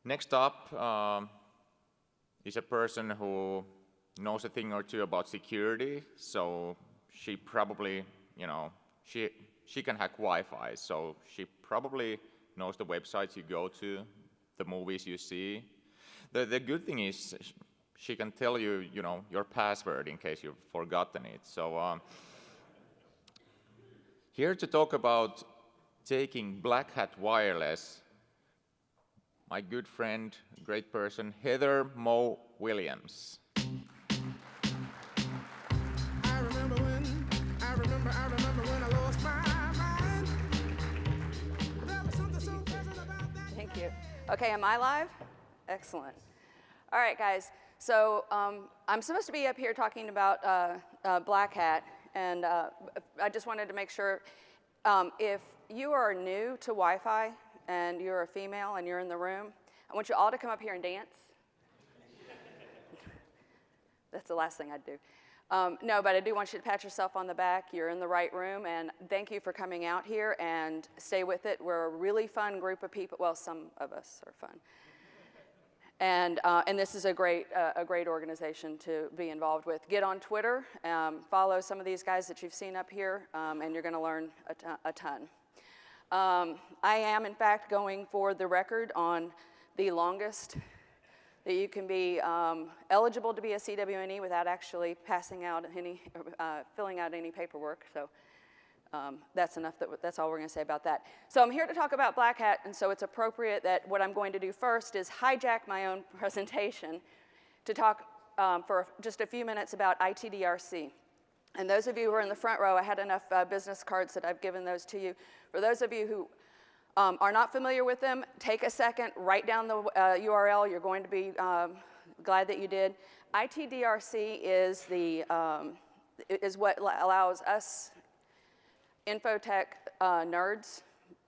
Next up is a person who knows a thing or two about security, so she probably, you know, she can hack Wi-Fi, so she probably knows the websites you go to, the movies you see. The good thing is she can tell you, you know, your password in case you've forgotten it. So here to talk about taking BlackHat wireless, my good friend, great person, Heather Mo Williams. I remember when I lost my mind. There was something so pleasant about that. Thank you. Okay, am I live? Excellent. All right, guys. So I'm supposed to be up here talking about BlackHat, and I just wanted to make sure if you are new to Wi-Fi and you're a female and you're in the room, I want you all to come up here and dance. That's the last thing I'd do. No, but I do want you to pat yourself on the back. You're in the right room, and thank you for coming out here, and stay with it. We're a really fun group of people. Well, some of us are fun. And this is a great organization to be involved with. Get on Twitter, follow some of these guys that you've seen up here, and you're going to learn a ton. I am, in fact, going for the record on the longest that you can be eligible to be a CWNE without actually passing out any, filling out any paperwork. So that's enough. That's all we're going to say about that. So I'm here to talk about BlackHat, and so it's appropriate that what I'm going to do first is hijack my own presentation to talk for just a few minutes about ITDRC. And those of you who are in the front row, I had enough business cards that I've given those to you. For those of you who are not familiar with them, take a second, write down the URL. You're going to be glad that you did. ITDRC is what allows us InfoTech nerds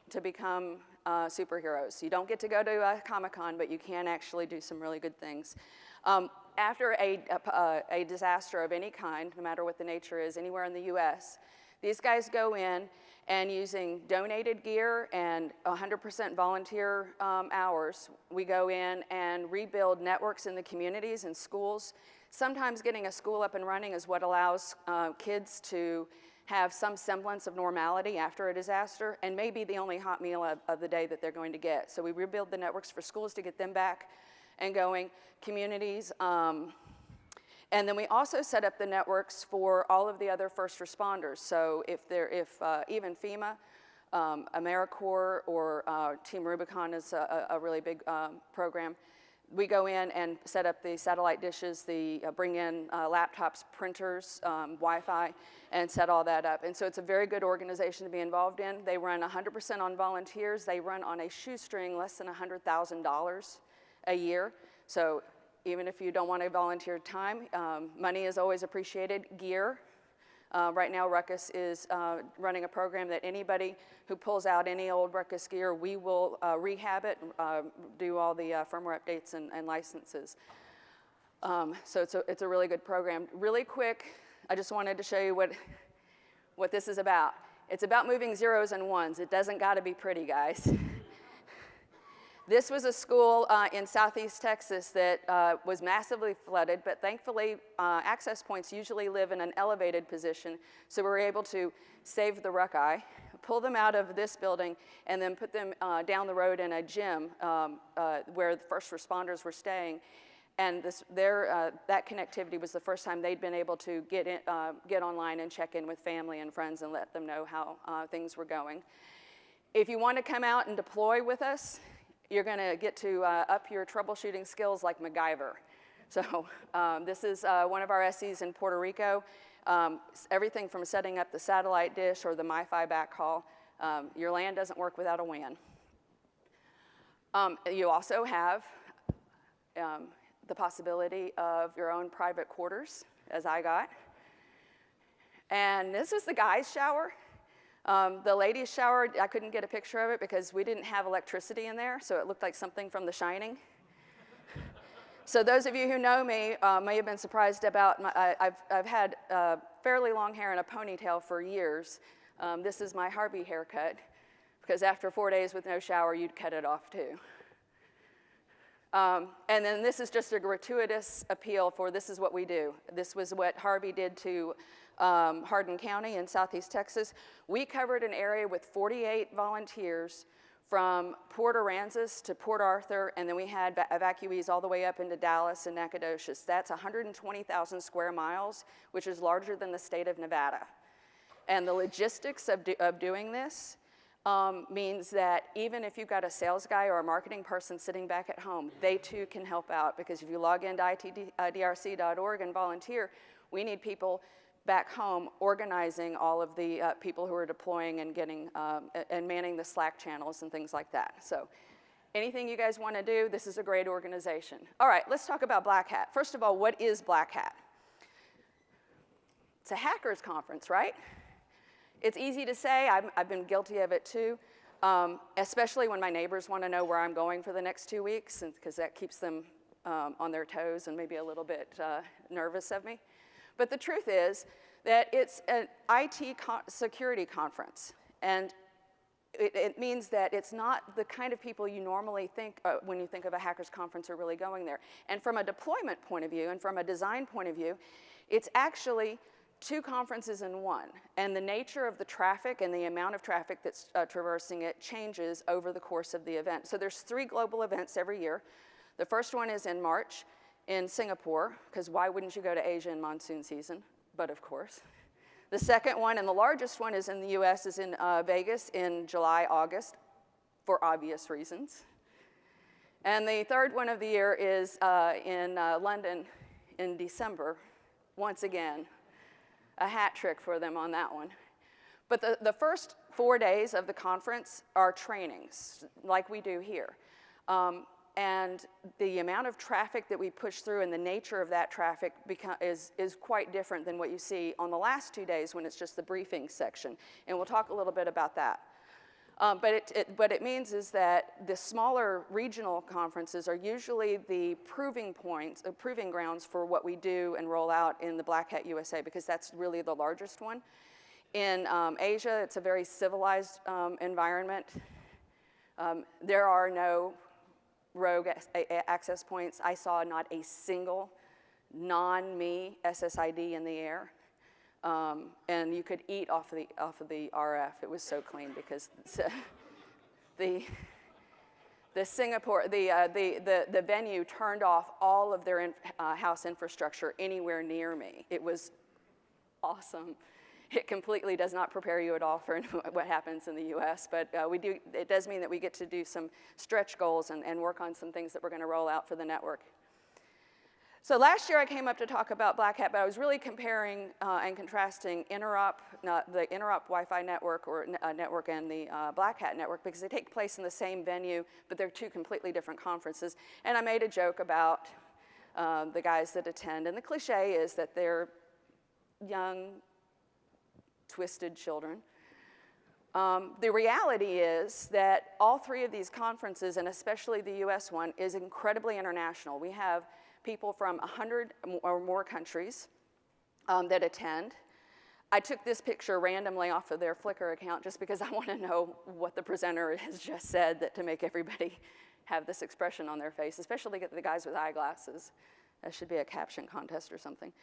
to become superheroes. You don't get to go to Comic-Con, but you can actually do some really good things. After a disaster of any kind, no matter what the nature is, anywhere in the US, these guys go in and using donated gear and 100% volunteer hours, we go in and rebuild networks in the communities and schools. Sometimes getting a school up and running is what allows kids to have some semblance of normality after a disaster, and maybe the only hot meal of the day that they're going to get. So we rebuild the networks for schools to get them back and going, communities. And then we also set up the networks for all of the other first responders. So if even FEMA, AmeriCorps, or Team Rubicon is a really big program, we go in and set up the satellite dishes, bring in laptops, printers, Wi-Fi, and set all that up. And so it's a very good organization to be involved in. They run 100% on volunteers. They run on a shoestring less than $100,000 a year. So even if you don't want to volunteer time, money is always appreciated. Gear. Right now, Ruckus is running a program that anybody who pulls out any old Ruckus gear, we will rehab it, do all the firmware updates and licenses. So it's a really good program. Really quick, I just wanted to show you what this is about. It's about moving zeros and ones. It doesn't got to be pretty, guys. This was a school in southeast Texas that was massively flooded, but thankfully access points usually live in an elevated position, so we were able to save the Ruckeye, pull them out of this building, and then put them down the road in a gym where the first responders were staying. And that connectivity was the first time they'd been able to get online and check in with family and friends and let them know how things were going. If you want to come out and deploy with us, you're going to get to up your troubleshooting skills like MacGyver. So this is one of our SEs in Puerto Rico. Everything from setting up the satellite dish or the MiFi backhaul. Your LAN doesn't work without a WAN. You also have the possibility of your own private quarters, as I got. And this is the guys' shower. The ladies' shower, I couldn't get a picture of it because we didn't have electricity in there, so it looked like something from The Shining. So those of you who know me may have been surprised about I've had fairly long hair and a ponytail for years. This is my Harvey haircut, because after 4 days with no shower, you'd cut it off too. And then this is just a gratuitous appeal for this is what we do. This was what Harvey did to Hardin County in southeast Texas. We covered an area with 48 volunteers from Port Aransas to Port Arthur, and then we had evacuees all the way up into Dallas and Nacogdoches. That's 120,000 square miles, which is larger than the state of Nevada. And the logistics of doing this means that even if you've got a sales guy or a marketing person sitting back at home, they too can help out, because if you log into itdrc.org and volunteer, we need people back home organizing all of the people who are deploying and getting and manning the Slack channels and things like that. So anything you guys want to do, this is a great organization. All right, let's talk about BlackHat. First of all, what is BlackHat? It's a hackers conference, right? It's easy to say. I've been guilty of it too, especially when my neighbors want to know where I'm going for the next 2 weeks, because that keeps them on their toes and maybe a little bit nervous of me. But the truth is that it's an IT security conference, and it means that it's not the kind of people you normally think when you think of a hackers conference are really going there. And from a deployment point of view and from a design point of view, it's actually 2 conferences in one. And the nature of the traffic and the amount of traffic that's traversing it changes over the course of the event. So there's 3 global events every year. The first one is in March in Singapore, because why wouldn't you go to Asia in monsoon season? But of course. The second one, and the largest one, is in the US, is in Vegas in July, August, for obvious reasons. And the third one of the year is in London in December. Once again, a hat trick for them on that one. But the first 4 days of the conference are trainings, like we do here. And the amount of traffic that we push through and the nature of that traffic is quite different than what you see on the last 2 days when it's just the briefing section. And we'll talk a little bit about that. But it means is that the smaller regional conferences are usually the proving points, proving grounds for what we do and roll out in the BlackHat USA, because that's really the largest one. In Asia, it's a very civilized environment. There are no rogue access points. I saw not a single non-me SSID in the air. And you could eat off of the RF. It was so clean, because the Singapore, the venue turned off all of their house infrastructure anywhere near me. It was awesome. It completely does not prepare you at all for what happens in the US, but it does mean that we get to do some stretch goals and work on some things that we're going to roll out for the network. So last year I came up to talk about BlackHat, but I was really comparing and contrasting the Interop Wi-Fi network or network and the BlackHat network, because they take place in the same venue, but they're 2 completely different conferences. And I made a joke about the guys that attend, and the cliche is that they're young, twisted children. The reality is that all 3 of these conferences, and especially the US one, is incredibly international. We have people from 100 or more countries that attend. I took this picture randomly off of their Flickr account just because I want to know what the presenter has just said to make everybody have this expression on their face, especially the guys with eyeglasses. That should be a caption contest or something.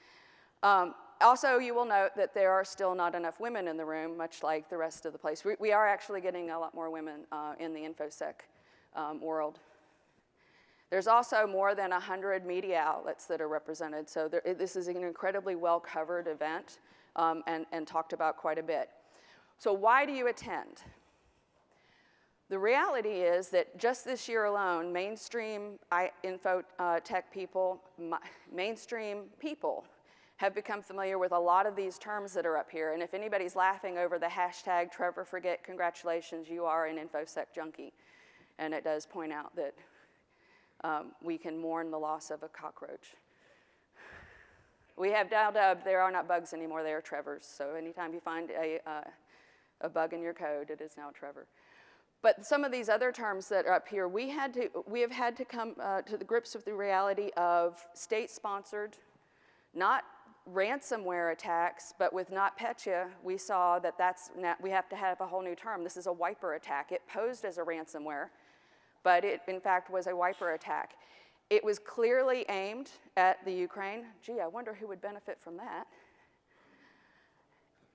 Also, you will note that there are still not enough women in the room, much like the rest of the place. We are actually getting a lot more women in the InfoSec world. There's also more than 100 media outlets that are represented, so this is an incredibly well-covered event and talked about quite a bit. So why do you attend? The reality is that just this year alone, mainstream infotech people, mainstream people, have become familiar with a lot of these terms that are up here. And if anybody's laughing over the hashtag Trevor Forget, congratulations, you are an InfoSec junkie. And it does point out that we can mourn the loss of a cockroach. We have now dubbed, there are not bugs anymore, they are Trevors. So anytime you find a bug in your code, it is now Trevor. But some of these other terms that are up here, we have had to come to the grips with the reality of state-sponsored, not ransomware attacks, but with NotPetya, we saw that we have to have a whole new term. This is a wiper attack. It posed as a ransomware, but it in fact was a wiper attack. It was clearly aimed at the Ukraine. Gee, I wonder who would benefit from that.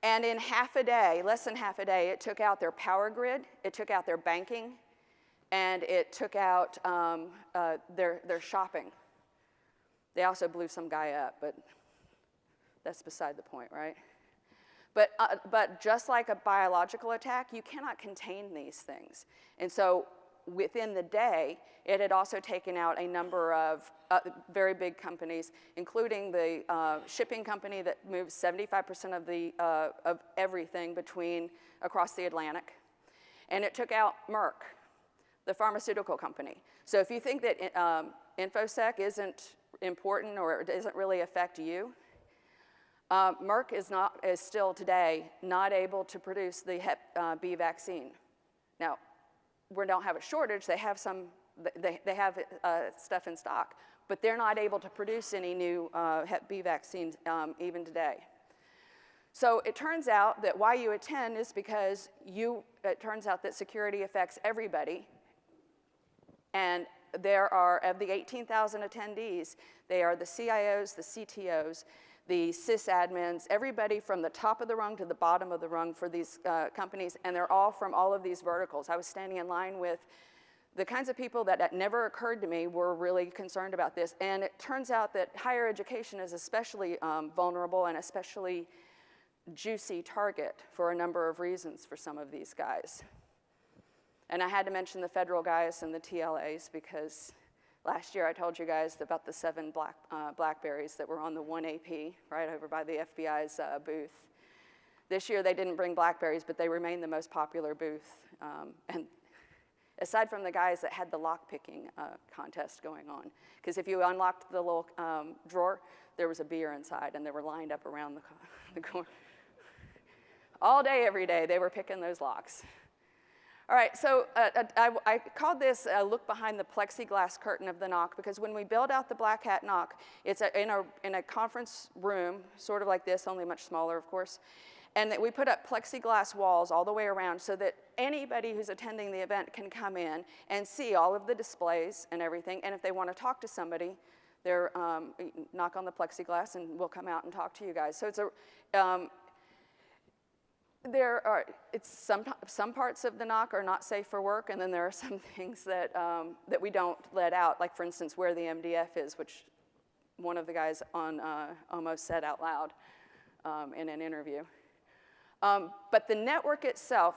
And in half a day, less than half a day, it took out their power grid, it took out their banking, and it took out their shopping. They also blew some guy up, but that's beside the point, right? But just like a biological attack, you cannot contain these things. And so within the day, it had also taken out a number of very big companies, including the shipping company that moves 75% of everything across the Atlantic. And it took out Merck, the pharmaceutical company. So if you think that InfoSec isn't important or it doesn't really affect you, Merck is still today not able to produce the Hep B vaccine. Now, we don't have a shortage. They have they have stuff in stock, but they're not able to produce any new Hep B vaccines even today. So it turns out that why you attend is because it turns out that security affects everybody. And there are, of the 18,000 attendees, they are the CIOs, the CTOs, the sysadmins, everybody from the top of the rung to the bottom of the rung for these companies, and they're all from all of these verticals. I was standing in line with the kinds of people that never occurred to me were really concerned about this. And it turns out that higher education is especially vulnerable and especially juicy target for a number of reasons for some of these guys. And I had to mention the federal guys and the TLAs because last year I told you guys about the 7 Blackberries that were on the 1 AP right over by the FBI's booth. This year they didn't bring Blackberries, but they remained the most popular booth. And aside from the guys that had the lock-picking contest going on. Because if you unlocked the little drawer, there was a beer inside, and they were lined up around the corner. All day, every day, they were picking those locks. All right, so I called this a look behind the plexiglass curtain of the NOC, because when we build out the BlackHat NOC, it's in a conference room, sort of like this, only much smaller, of course, and that we put up plexiglass walls all the way around so that anybody who's attending the event can come in and see all of the displays and everything, and if they want to talk to somebody, they're knock on the plexiglass and we'll come out and talk to you guys. So it's some parts of the NOC are not safe for work, and then there are some things that we don't let out, like for instance where the MDF is, which one of the guys on almost said out loud in an interview. But the network itself,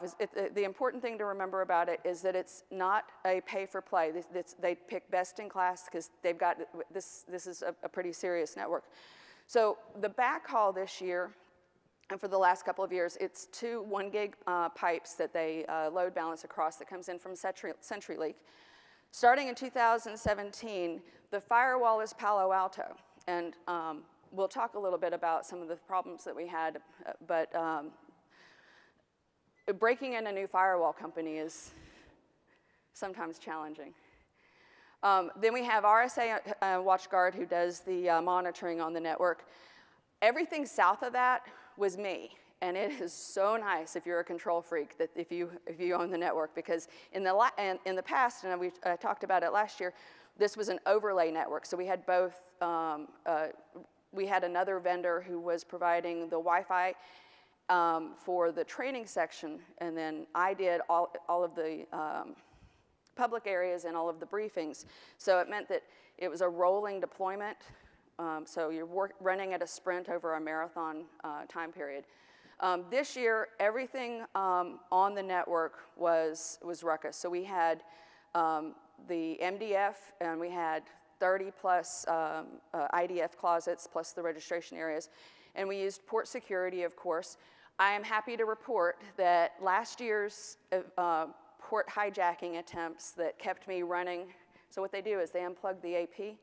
the important thing to remember about it is that it's not a pay for play. They pick best in class because they've got, this is a pretty serious network. So the backhaul this year, and for the last couple of years, it's 2 1-gig pipes that they load balance across that comes in from CenturyLink. Starting in 2017, the firewall is Palo Alto. And we'll talk a little bit about some of the problems that we had, but breaking in a new firewall company is sometimes challenging. Then we have Rsa Watchguard, who does the monitoring on the network. Everything south of that was me, and it is so nice if you're a control freak that if you own the network, because in the past, and we talked about it last year, this was an overlay network. So we had both. We had another vendor who was providing the Wi-Fi for the training section, and then I did all of the public areas and all of the briefings. So it meant that it was a rolling deployment. So you're running at a sprint over a marathon time period. This year, everything on the network was ruckus. So we had the MDF, and we had 30 plus IDF closets, plus the registration areas. And we used port security, of course. I am happy to report that last year's port hijacking attempts that kept me running, so what they do is they unplug the AP,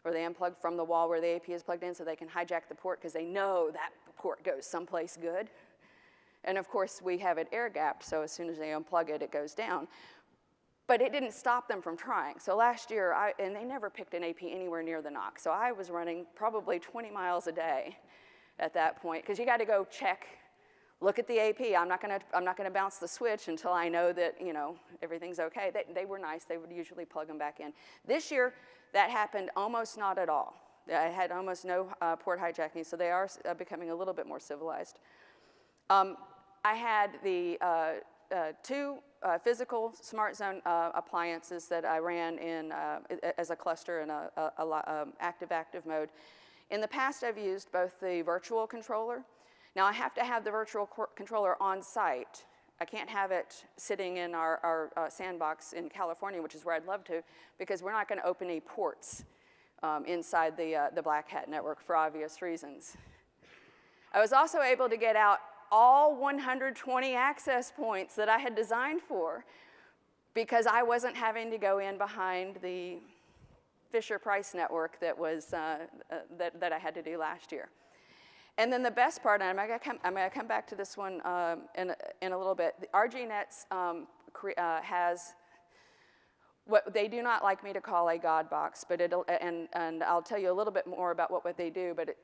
or they unplug from the wall where the AP is plugged in so they can hijack the port because they know that port goes someplace good. And of course, we have it air-gapped, so as soon as they unplug it, it goes down. But it didn't stop them from trying. So last year, and they never picked an AP anywhere near the NOC, so I was running probably 20 miles a day at that point, because you got to go check look at the AP. I'm not gonna bounce the switch until I know that, you know, everything's okay. They were nice. They would usually plug them back in. This year, that happened almost not at all. I had almost no port hijacking, so they are becoming a little bit more civilized. I had the two physical smart zone appliances that I ran in as a cluster in a active mode. In the past, I've used both the virtual controller. Now, I have to have the virtual controller on site. I can't have it sitting in our sandbox in California, which is where I'd love to, because we're not going to open any ports inside the BlackHat network for obvious reasons. I was also able to get out all 120 access points that I had designed for, because I wasn't having to go in behind the Fisher-Price network that was that I had to do last year. And then the best part, and I'm going to come back to this one in a little bit. The RGNets has what they do not like me to call a God box, but and I'll tell you a little bit more about what they do. But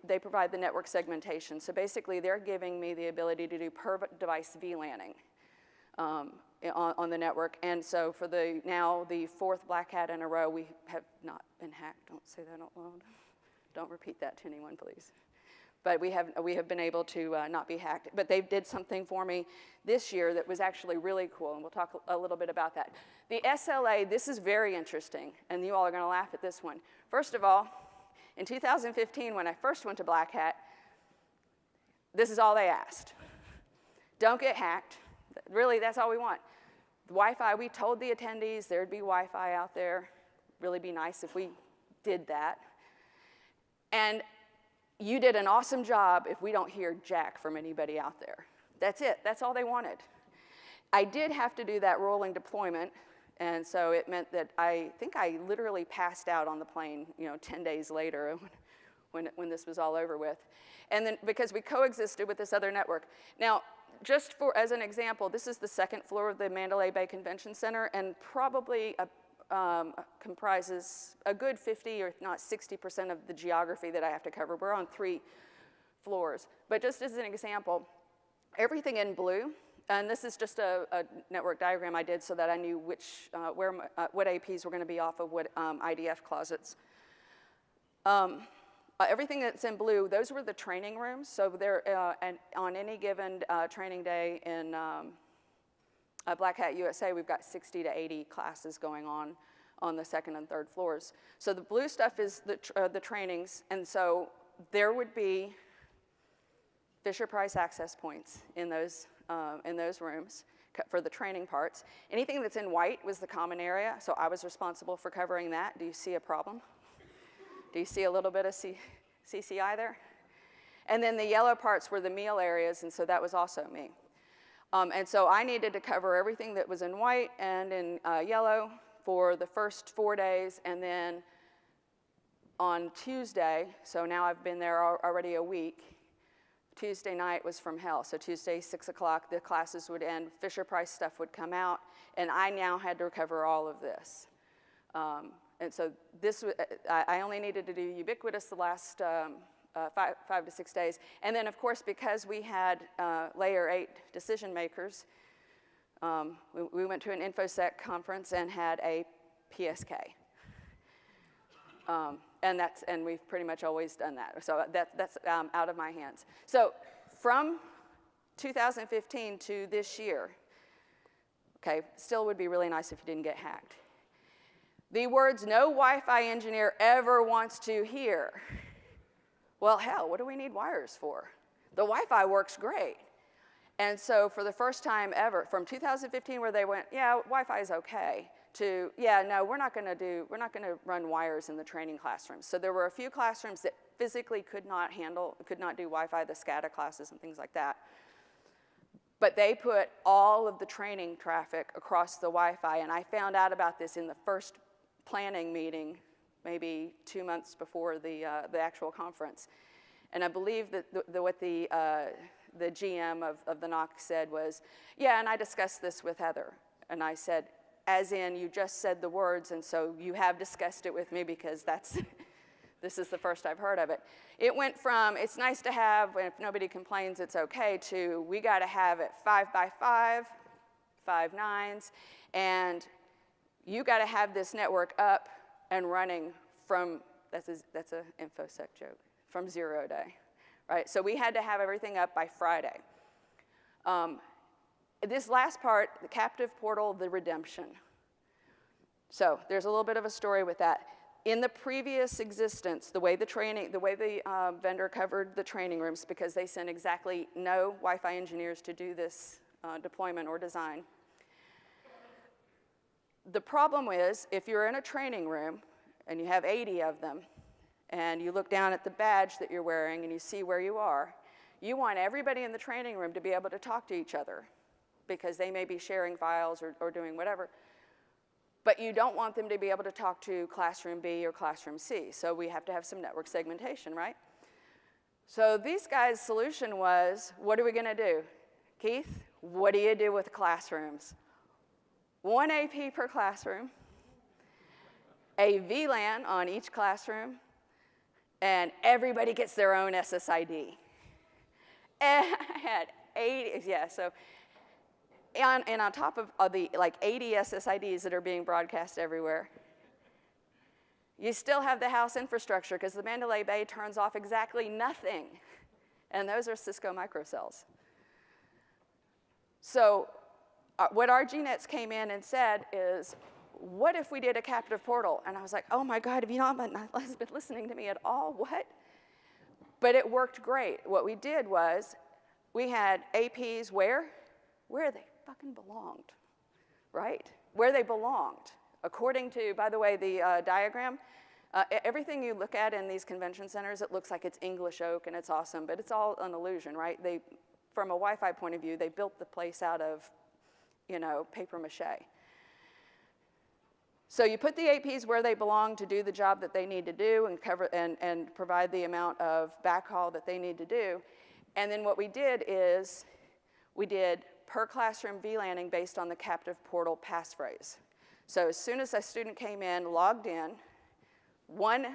they provide the network segmentation. So basically, they're giving me the ability to do per device VLANing on the network. And so for now the fourth BlackHat in a row, we have not been hacked. Don't say that out loud. Don't repeat that to anyone, please. But we have been able to not be hacked. But they did something for me this year that was actually really cool, and we'll talk a little bit about that. The SLA, this is very interesting, and you all are going to laugh at this one. First of all, in 2015, when I first went to BlackHat, this is all they asked. Don't get hacked. Really, that's all we want. The Wi-Fi, we told the attendees there'd be Wi-Fi out there. Really be nice if we did that. And you did an awesome job if we don't hear jack from anybody out there. That's it. That's all they wanted. I did have to do that rolling deployment, and so it meant that I think I literally passed out on the plane, 10 days later when this was all over with. And then because we coexisted with this other network. Now, just as an example, this is the second floor of the Mandalay Bay Convention Center, and probably comprises a good 50 or if not 60% of the geography that I have to cover. We're on 3 floors. But just as an example, everything in blue, and this is just a network diagram I did so that I knew what APs were going to be off of what IDF closets. Everything that's in blue, those were the training rooms. So they're, and on any given training day in BlackHat USA, we've got 60 to 80 classes going on the second and third floors. So the blue stuff is the trainings, and so there would be Fisher-Price access points in those rooms for the training parts. Anything that's in white was the common area, so I was responsible for covering that. Do you see a problem? Do you see a little bit of CCI there? And then the yellow parts were the meal areas, and so that was also me. And so I needed to cover everything that was in white and in yellow for the first 4 days, and then on Tuesday, so now I've been there already a week, Tuesday night was from hell. So Tuesday, 6 o'clock, the classes would end, Fisher-Price stuff would come out, and I now had to cover all of this. And so this, I only needed to do ubiquitous the last 5 to 6 days. And then, of course, because we had layer 8 decision makers, we went to an InfoSec conference and had a PSK. And we've pretty much always done that. So that's out of my hands. So from 2015 to this year, okay, still would be really nice if you didn't get hacked. The words no Wi-Fi engineer ever wants to hear. Well, hell, what do we need wires for? The Wi-Fi works great. And so for the first time ever, from 2015 where they went, yeah, Wi-Fi is okay, to, yeah, no, we're not going to run wires in the training classrooms. So there were a few classrooms that physically could not do Wi-Fi, the SCADA classes and things like that. But they put all of the training traffic across the Wi-Fi, and I found out about this in the first planning meeting, maybe 2 months before the actual conference. And I believe that what the GM of the NOC said was, yeah, and I discussed this with Heather. And I said, as in, you just said the words, and so you have discussed it with me because that's This is the first I've heard of it. It went from, it's nice to have, if nobody complains, it's okay, to we got to have it 5 by 5, 5 nines, and you got to have this network up and running from, that's a InfoSec joke, from 0 day, right? So we had to have everything up by Friday. This last part, the captive portal, the redemption. So there's a little bit of a story with that. In the previous existence, the way the vendor covered the training rooms, because they sent exactly no Wi-Fi engineers to do this deployment or design. The problem is, if you're in a training room and you have 80 of them, and you look down at the badge that you're wearing and you see where you are, you want everybody in the training room to be able to talk to each other, because they may be sharing files or doing whatever. But you don't want them to be able to talk to classroom B or classroom C. So we have to have some network segmentation, right? So these guys' solution was, what are we going to do? Keith, what do you do with classrooms? 1 AP per classroom, a VLAN on each classroom, and everybody gets their own SSID. And I had 80, yeah, so. And on top of the like 80 SSIDs that are being broadcast everywhere, you still have the house infrastructure, because the Mandalay Bay turns off exactly nothing. And those are Cisco microcells. So what our GNets came in and said is, what if we did a captive portal? And I was like, oh my God, have you not been listening to me at all? What? But it worked great. What we did was, we had APs where they fucking belonged, right? Where they belonged. According to, by the way, the diagram, everything you look at in these convention centers, it looks like it's English oak and it's awesome, but it's all an illusion, right? From a Wi-Fi point of view, they built the place out of, paper mache. So you put the APs where they belong to do the job that they need to do and cover and provide the amount of backhaul that they need to do. And then what we did is, we did per classroom VLANing based on the captive portal passphrase. So as soon as a student came in, logged in, 1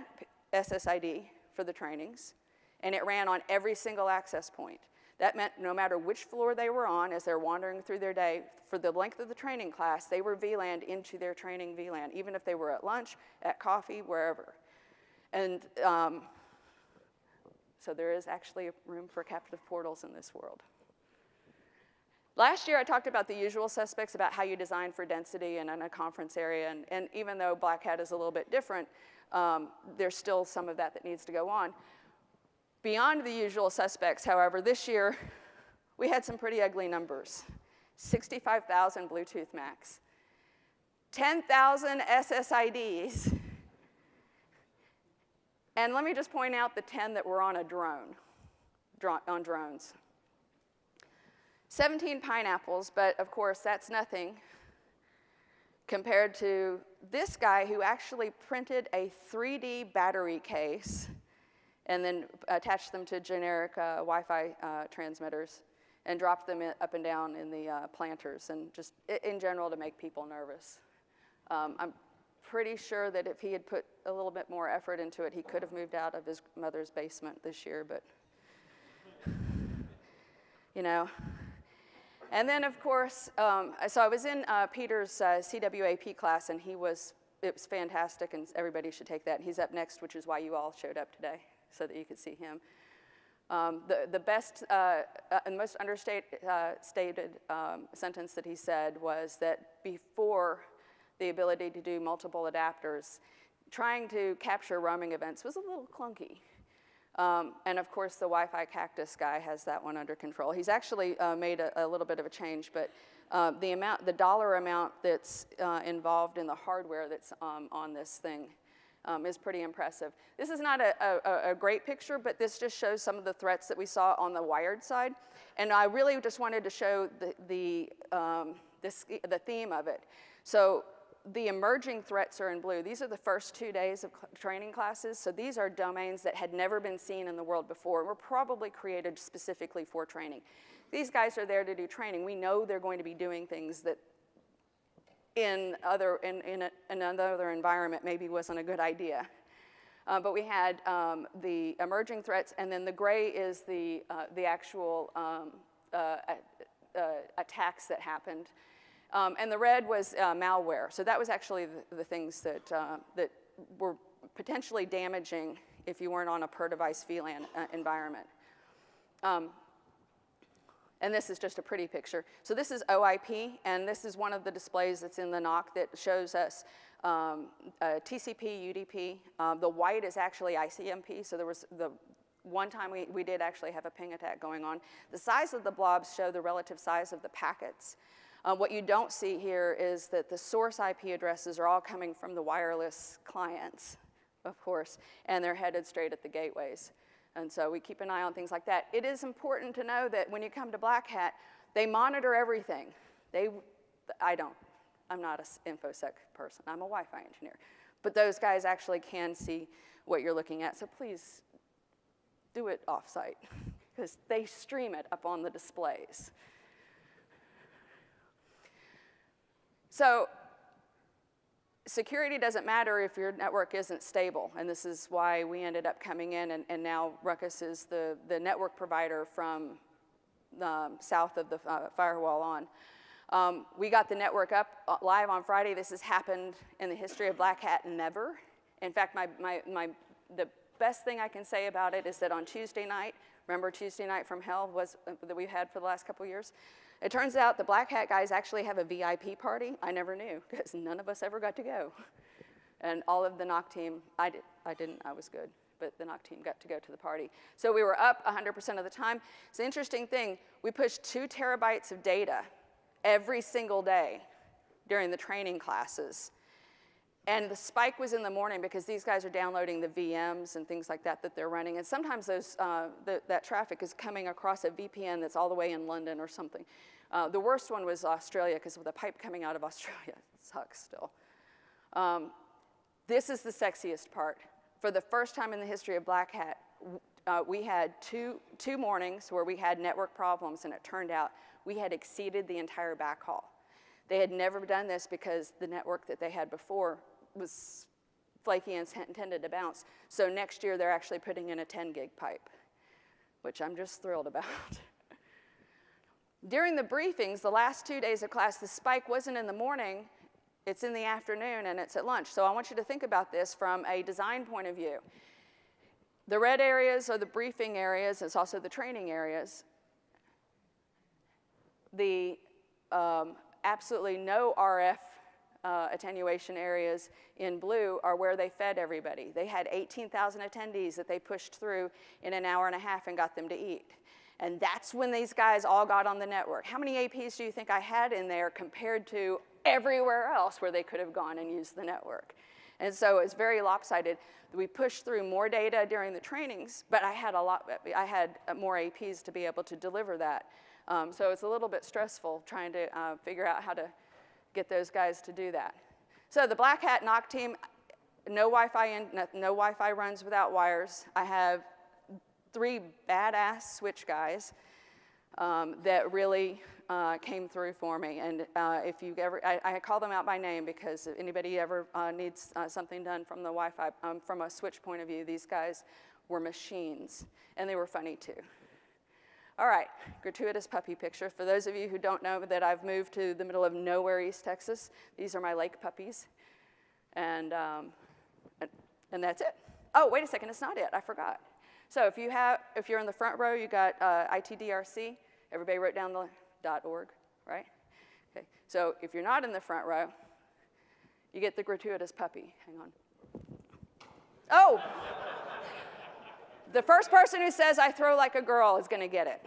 SSID for the trainings, and it ran on every single access point. That meant no matter which floor they were on as they're wandering through their day, for the length of the training class, they were VLANed into their training VLAN, even if they were at lunch, at coffee, wherever. And so there is actually a room for captive portals in this world. Last year, I talked about the usual suspects, about how you design for density and in a conference area. And even though BlackHat is a little bit different, there's still some of that needs to go on. Beyond the usual suspects, however, this year, we had some pretty ugly numbers. 65,000 Bluetooth Macs, 10,000 SSIDs, and let me just point out the 10 that were on a drone, on drones. 17 pineapples, but of course that's nothing compared to this guy who actually printed a 3D battery case and then attached them to generic Wi-Fi transmitters and dropped them up and down in the planters, and just in general to make people nervous. I'm pretty sure that if he had put a little bit more effort into it, he could have moved out of his mother's basement this year, but And then, of course, so I was in Peter's CWAP class, and it was fantastic, and everybody should take that. He's up next, which is why you all showed up today, so that you could see him. The best and most understated sentence that he said was that before the ability to do multiple adapters, trying to capture roaming events was a little clunky. And of course, the Wi-Fi cactus guy has that one under control. He's actually made a little bit of a change, but the dollar amount that's involved in the hardware that's on this thing is pretty impressive. This is not a great picture, but this just shows some of the threats that we saw on the wired side. And I really just wanted to show the theme of it. So the emerging threats are in blue. These are the first 2 days of training classes. So these are domains that had never been seen in the world before, were probably created specifically for training. These guys are there to do training. We know they're going to be doing things that in another environment maybe wasn't a good idea. But we had the emerging threats, and then the gray is the actual attacks that happened. And the red was malware. So that was actually the things that, that were potentially damaging if you weren't on a per-device VLAN environment. And this is just a pretty picture. So this is OIP, and this is one of the displays that's in the NOC that shows us TCP, UDP. The white is actually ICMP, so there was the one time we did actually have a ping attack going on. The size of the blobs show the relative size of the packets. What you don't see here is that the source IP addresses are all coming from the wireless clients, of course, and they're headed straight at the gateways. And so we keep an eye on things like that. It is important to know that when you come to BlackHat, they monitor everything. I'm not an InfoSec person. I'm a Wi-Fi engineer. But those guys actually can see what you're looking at. So please do it off-site, because they stream it up on the displays. So security doesn't matter if your network isn't stable, and this is why we ended up coming in, and now Ruckus is the network provider from south of the firewall on. We got the network up live on Friday. This has happened in the history of BlackHat never. In fact, the best thing I can say about it is that on Tuesday night, remember Tuesday night from hell was that we've had for the last couple years? It turns out the BlackHat guys actually have a VIP party. I never knew, because none of us ever got to go. And all of the NOC team, I didn't, I was good, but the NOC team got to go to the party. So we were up 100% of the time. It's an interesting thing. We pushed 2 terabytes of data every single day during the training classes. And the spike was in the morning because these guys are downloading the VMs and things like that they're running. And sometimes those, that traffic is coming across a VPN that's all the way in London or something. The worst one was Australia, because the pipe coming out of Australia sucks still. This is the sexiest part. For the first time in the history of BlackHat, we had two mornings where we had network problems, and it turned out we had exceeded the entire backhaul. They had never done this because the network that they had before was flaky and intended to bounce. So next year, they're actually putting in a 10 gig pipe, which I'm just thrilled about. During the briefings, the last 2 days of class, the spike wasn't in the morning, it's in the afternoon, and it's at lunch. So I want you to think about this from a design point of view. The red areas are the briefing areas, it's also the training areas. The absolutely no RF attenuation areas in blue are where they fed everybody. They had 18,000 attendees that they pushed through in an hour and a half and got them to eat. And that's when these guys all got on the network. How many APs do you think I had in there compared to everywhere else where they could have gone and used the network? And so it's very lopsided. We pushed through more data during the trainings, but I had more APs to be able to deliver that. So it's a little bit stressful trying to figure out how to get those guys to do that. So the BlackHat NOC team, no Wi-Fi runs without wires. I have 3 badass switch guys that really came through for me. And if you ever, I call them out by name because if anybody ever needs something done from the Wi-Fi, from a switch point of view, these guys were machines, and they were funny too. All right, gratuitous puppy picture. For those of you who don't know that I've moved to the middle of nowhere, East Texas, these are my lake puppies. And that's it. Oh, wait a second, it's not it, I forgot. So if you're in the front row, you got ITDRC. Everybody wrote down the .org, right? Okay. So if you're not in the front row, you get the gratuitous puppy. Hang on. Oh! The first person who says I throw like a girl is going to get it.